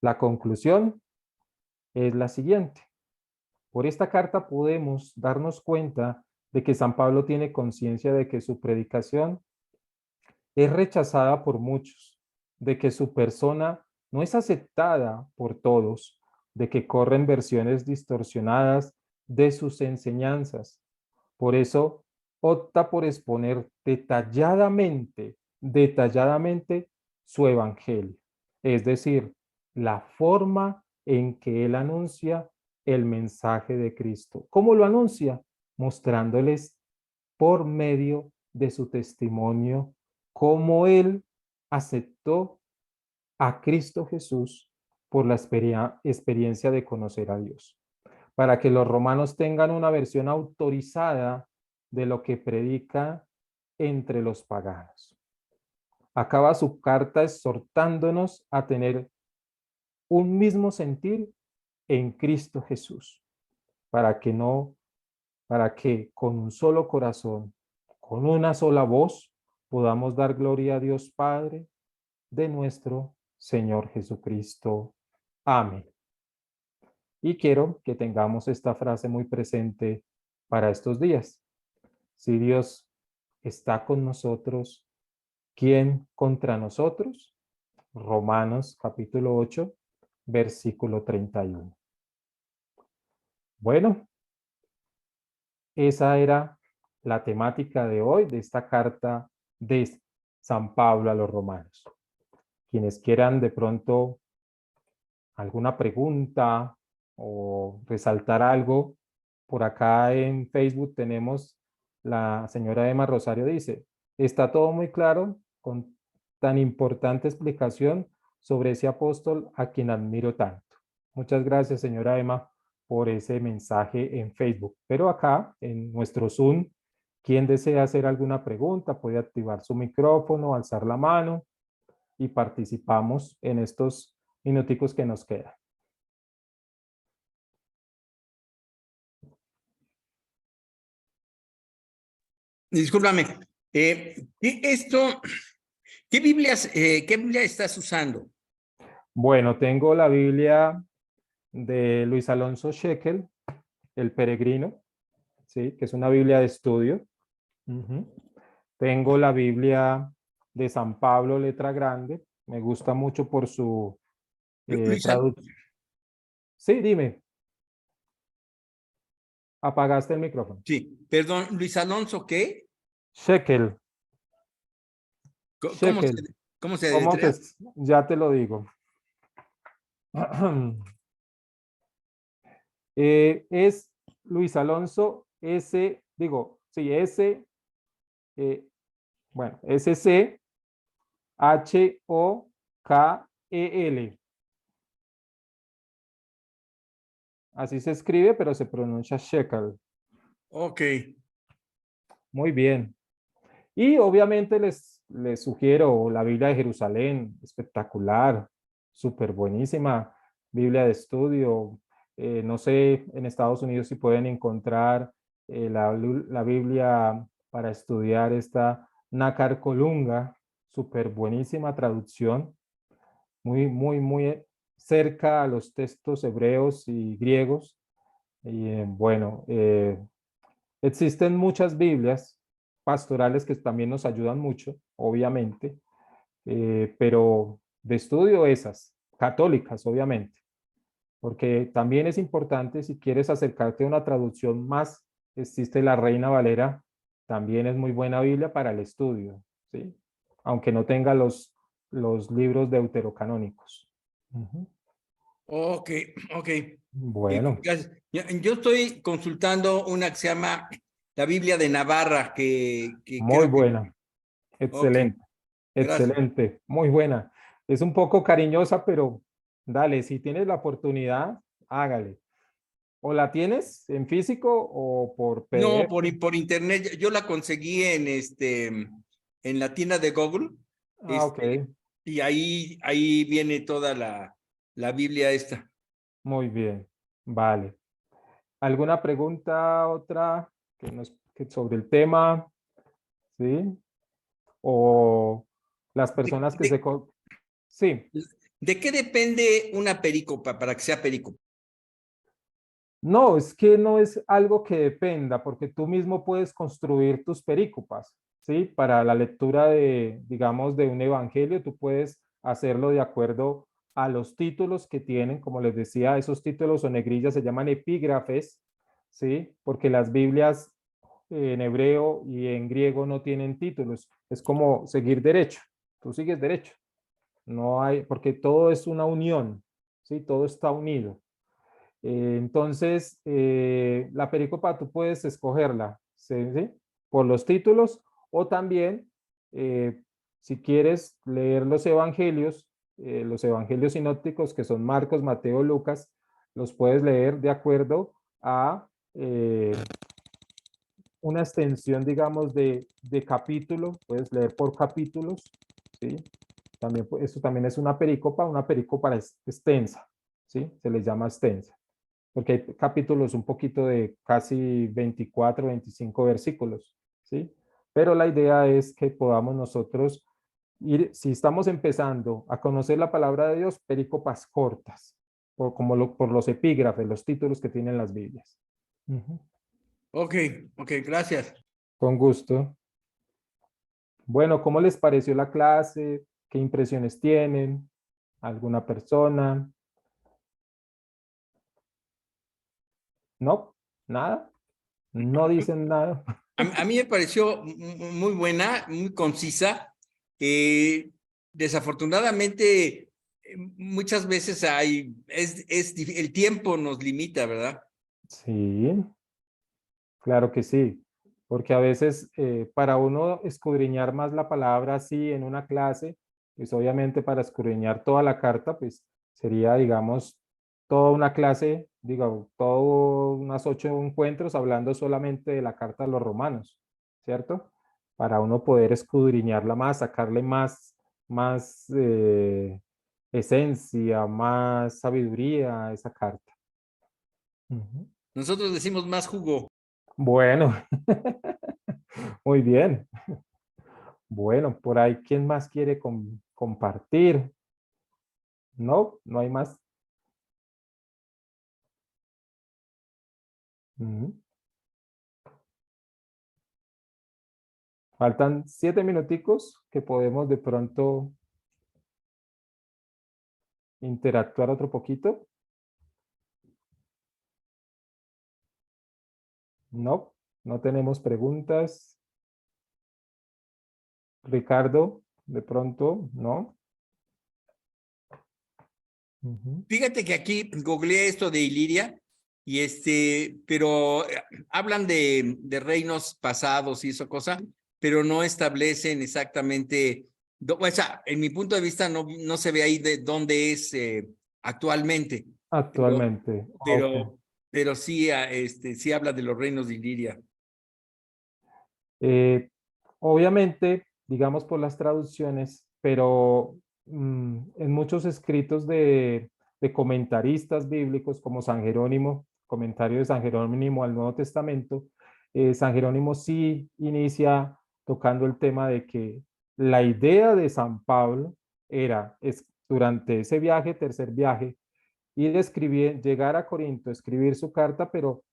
la conclusión es la siguiente. Por esta carta podemos darnos cuenta de que San Pablo tiene conciencia de que su predicación es rechazada por muchos, de que su persona no es aceptada por todos, de que corren versiones distorsionadas de sus enseñanzas. Por eso opta por exponer detalladamente su evangelio, es decir, la forma en que él anuncia el mensaje de Cristo. ¿Cómo lo anuncia? Mostrándoles por medio de su testimonio cómo él aceptó a Cristo Jesús por la experiencia de conocer a Dios, para que los romanos tengan una versión autorizada de lo que predica entre los paganos. Acaba su carta exhortándonos a tener un mismo sentir en Cristo Jesús, para que no, para que con un solo corazón, con una sola voz, podamos dar gloria a Dios Padre de nuestro Señor Jesucristo. Amén. Y quiero que tengamos esta frase muy presente para estos días. Si Dios está con nosotros, ¿quién contra nosotros? Romanos capítulo 8, versículo 31. Bueno, esa era la temática de hoy, de esta carta de San Pablo a los romanos. Quienes quieran de pronto alguna pregunta o resaltar algo, por acá en Facebook tenemos la señora Emma Rosario dice, está todo muy claro con tan importante explicación sobre ese apóstol a quien admiro tanto. Muchas gracias, señora Emma, por ese mensaje en Facebook. Pero acá, en nuestro Zoom, quien desea hacer alguna pregunta puede activar su micrófono, alzar la mano y participamos en estos minuticos que nos quedan. Discúlpame, ¿qué Biblia estás usando? Bueno, tengo la Biblia de Luis Alonso Shekel, El Peregrino, ¿sí? Que es una Biblia de estudio. Tengo la Biblia de San Pablo, letra grande. Me gusta mucho por su Luis, traducción. Sí, dime. Apagaste el micrófono. sí, perdón, Luis Alonso, ¿qué? Shekel. ¿Cómo se, Shekel. cómo se ¿Cómo deletrea? ya te lo digo. Es Luis Alonso bueno, SCHOKEL. Así se escribe, pero se pronuncia Shekel. Ok. Muy bien. Y obviamente les sugiero la Biblia de Jerusalén, espectacular, súper buenísima, Biblia de estudio. No sé en Estados Unidos si pueden encontrar la Biblia para estudiar esta Nácar Colunga, súper buenísima traducción, muy cerca a los textos hebreos y griegos. Y bueno, existen muchas Biblias pastorales que también nos ayudan mucho, obviamente, pero de estudio esas, católicas, obviamente, porque también es importante si quieres acercarte a una traducción más, existe la Reina Valera, también es muy buena Biblia para el estudio, ¿sí? aunque no tenga los libros deuterocanónicos. Ujú. Ok, ok. Bueno, Gracias. Yo estoy consultando una que se llama la Biblia de Navarra, que muy creo que... buena, Ok, excelente, gracias. excelente, muy buena. Es un poco cariñosa, pero dale, si tienes la oportunidad, hágale. ¿O la tienes en físico o por No, PDF? por internet. Yo la conseguí en la tienda de Google. Ah, ok, Este, y ahí viene toda la Biblia esta. muy bien, vale. ¿Alguna pregunta, otra sobre el tema? ¿Sí? O las ¿De, personas que de, Sí, de qué depende una pericopa para que sea pericopa? no, es que no es algo que dependa, porque tú mismo puedes construir tus perícopas, ¿sí? Para la lectura de, digamos, de un evangelio, tú puedes hacerlo de acuerdo a los títulos que tienen, como les decía, esos títulos o negrillas se llaman epígrafes, ¿sí? Porque las Biblias en hebreo y en griego no tienen títulos, es como seguir derecho, tú sigues derecho, no hay, porque todo es una unión, ¿sí? Todo está unido. Entonces, la pericopa tú puedes escogerla, ¿sí? ¿Sí? Por los títulos o también, eh, si quieres leer los evangelios sinópticos que son Marcos, Mateo, Lucas, los puedes leer de acuerdo a una extensión, digamos, de capítulo, puedes leer por capítulos, ¿sí? También, esto también es una pericopa extensa, ¿sí? Se les llama extensa porque hay capítulos un poquito de casi 24, 25 versículos, ¿sí? Pero la idea es que podamos nosotros ir, si estamos empezando a conocer la palabra de Dios, pericopas cortas, por los epígrafes, los títulos que tienen las Biblias. Ujú. Ok, ok, gracias. Con gusto. Bueno, ¿cómo les pareció la clase? ¿Qué impresiones tienen? ¿Alguna persona? ¿No? ¿Nada? ¿No dicen nada? A mí me pareció muy buena, muy concisa. Desafortunadamente, muchas veces el tiempo nos limita, ¿verdad? Sí, claro que sí, porque a veces para uno escudriñar más la palabra así en una clase, pues obviamente para escudriñar toda la carta, pues sería, digamos, toda una clase, digo, todas unas 8 encuentros hablando solamente de la carta a los romanos, ¿cierto? Para uno poder escudriñarla más, sacarle más esencia, más sabiduría a esa carta. Ujú. Nosotros decimos más jugo. Bueno, muy bien. Bueno, por ahí, ¿quién más quiere compartir? No, no hay más. Ujú. Faltan 7 minuticos que podemos de pronto interactuar otro poquito. No, no tenemos preguntas. Ricardo, de pronto, ¿no? Ujú. Fíjate que aquí googleé esto de Iliria y pero hablan de reinos pasados y eso cosa, pero no establecen exactamente, o sea, en mi punto de vista no se ve ahí de dónde es actualmente, pero, Actualmente, ok. pero, pero sí, sí habla de los reinos de Iliria. Eh, obviamente, digamos por las traducciones, pero en muchos escritos de comentaristas bíblicos como San Jerónimo, comentario de San Jerónimo al Nuevo Testamento, San Jerónimo sí inicia tocando el tema de que la idea de San Pablo durante ese viaje, tercer viaje, ir a escribir, llegar a Corinto, escribir su carta, pero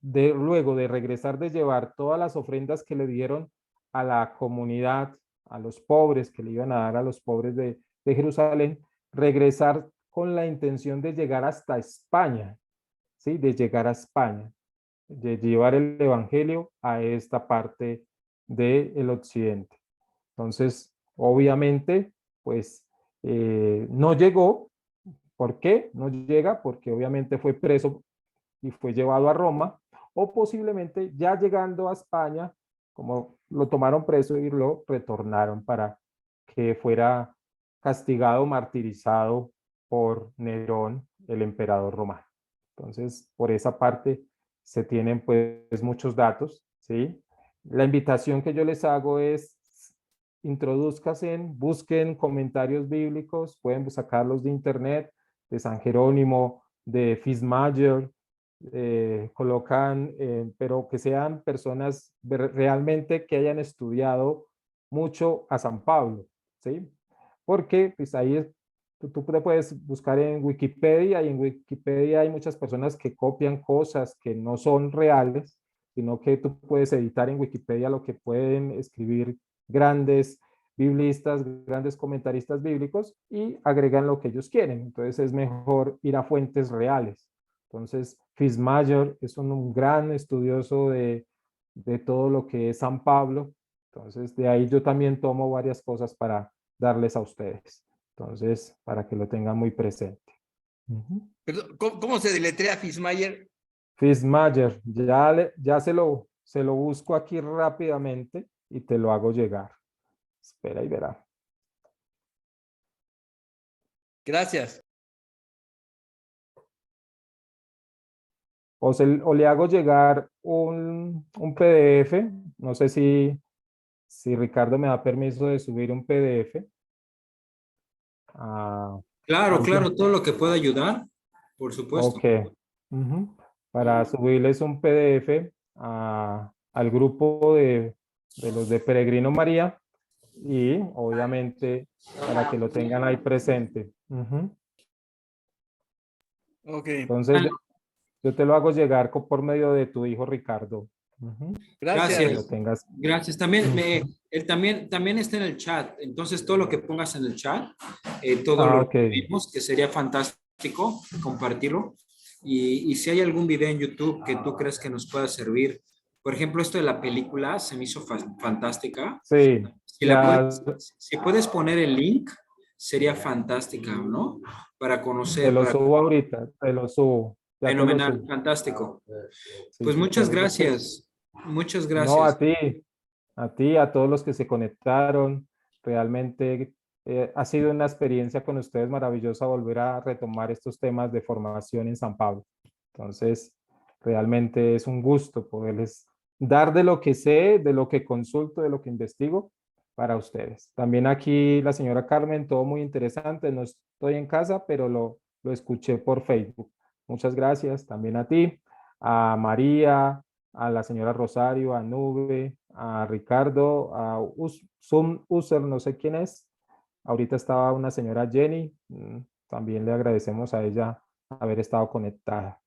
luego de regresar de llevar todas las ofrendas que le dieron a la comunidad, a los pobres, que le iban a dar a los pobres de Jerusalén, regresar con la intención de llegar hasta España, ¿sí? De llegar a España, de llevar el evangelio a esta parte del occidente. Entonces, obviamente, pues no llegó. ¿Por qué no llega? Porque obviamente fue preso y fue llevado a Roma, o posiblemente ya llegando a España, como lo tomaron preso y lo retornaron para que fuera castigado, martirizado por Nerón, el emperador romano. Entonces, por esa parte se tienen pues muchos datos, ¿sí? La invitación que yo les hago es introduzcanse, busquen comentarios bíblicos, pueden sacarlos de internet, de San Jerónimo, de Fitzmayer, colocan, pero que sean personas realmente que hayan estudiado mucho a San Pablo, ¿sí? Porque pues ahí tú te puedes buscar en Wikipedia y en Wikipedia hay muchas personas que copian cosas que no son reales, sino que tú puedes editar en Wikipedia lo que pueden escribir grandes biblistas, grandes comentaristas bíblicos y agregan lo que ellos quieren. Entonces es mejor ir a fuentes reales. Entonces, Fitzmayer es un gran estudioso de todo lo que es San Pablo. Entonces, de ahí yo también tomo varias cosas para darles a ustedes. Entonces, para que lo tengan muy presente. Perdón, ¿cómo se deletrea Fitzmayer? Fitzmayer, ya se lo busco aquí rápidamente y te lo hago llegar. Espera y verá. Gracias. O le hago llegar un PDF. No sé si Ricardo me da permiso de subir un PDF. Claro, ¿Alguien? claro, todo lo que pueda ayudar, por supuesto. Ok. Para subirles un PDF al grupo de los de Peregrino María y obviamente para que lo tengan ahí presente. Ok. Entonces yo te lo hago llegar por medio de tu hijo Ricardo. Para que lo Gracias. tengas. Gracias. También, él también está en el chat. Entonces, todo lo que pongas en el chat, todo lo Ok. vimos, que sería fantástico compartirlo. Y si hay algún video en YouTube que tú crees que nos pueda servir, por ejemplo, esto de la película se me hizo fantástica. Sí, ya Si puedes poner el link, sería fantástica, ¿no? Para te conocer, lo para subo ahorita, te lo subo. Ya te lo fenomenal, subo. fantástico. Sí, Pues si muchas quieres después. gracias. Muchas No, gracias. a todos los que se conectaron. Realmente ha sido una experiencia con ustedes maravillosa volver a retomar estos temas de formación en San Pablo. Entonces, realmente es un gusto poderles dar de lo que sé, de lo que consulto, de lo que investigo para ustedes. También aquí la señora Carmen, todo muy interesante. No estoy en casa, pero lo escuché por Facebook. Muchas gracias también a ti, a María, a la señora Rosario, a Nube, a Ricardo, a User, no sé quién es. Ahorita estaba una señora Jenny, también le agradecemos a ella haber estado conectada.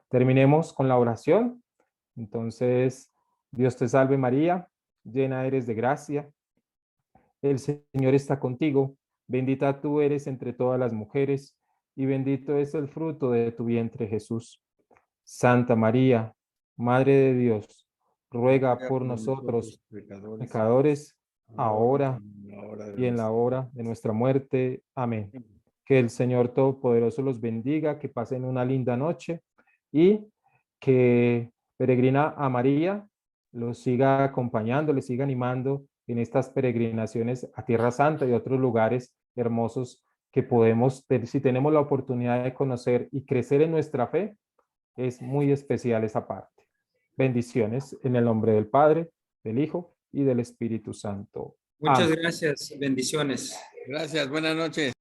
Terminemos con la oración. Entonces, Dios te salve María, llena eres de gracia. El Señor está contigo, bendita tú eres entre todas las mujeres y bendito es el fruto de tu vientre Jesús. Santa María, Madre de Dios, ruega por nosotros pecadores, ahora y en la hora de nuestra muerte. Amén. Que el Señor Todopoderoso los bendiga, que pasen una linda noche y que Peregrina a María los siga acompañando, les siga animando en estas peregrinaciones a Tierra Santa y otros lugares hermosos que podemos, si tenemos la oportunidad de conocer y crecer en nuestra fe, es muy especial esa parte. Bendiciones en el nombre del Padre, del Hijo y del Espíritu Santo. Muchas Amén. gracias. Bendiciones. Gracias. Buenas noches.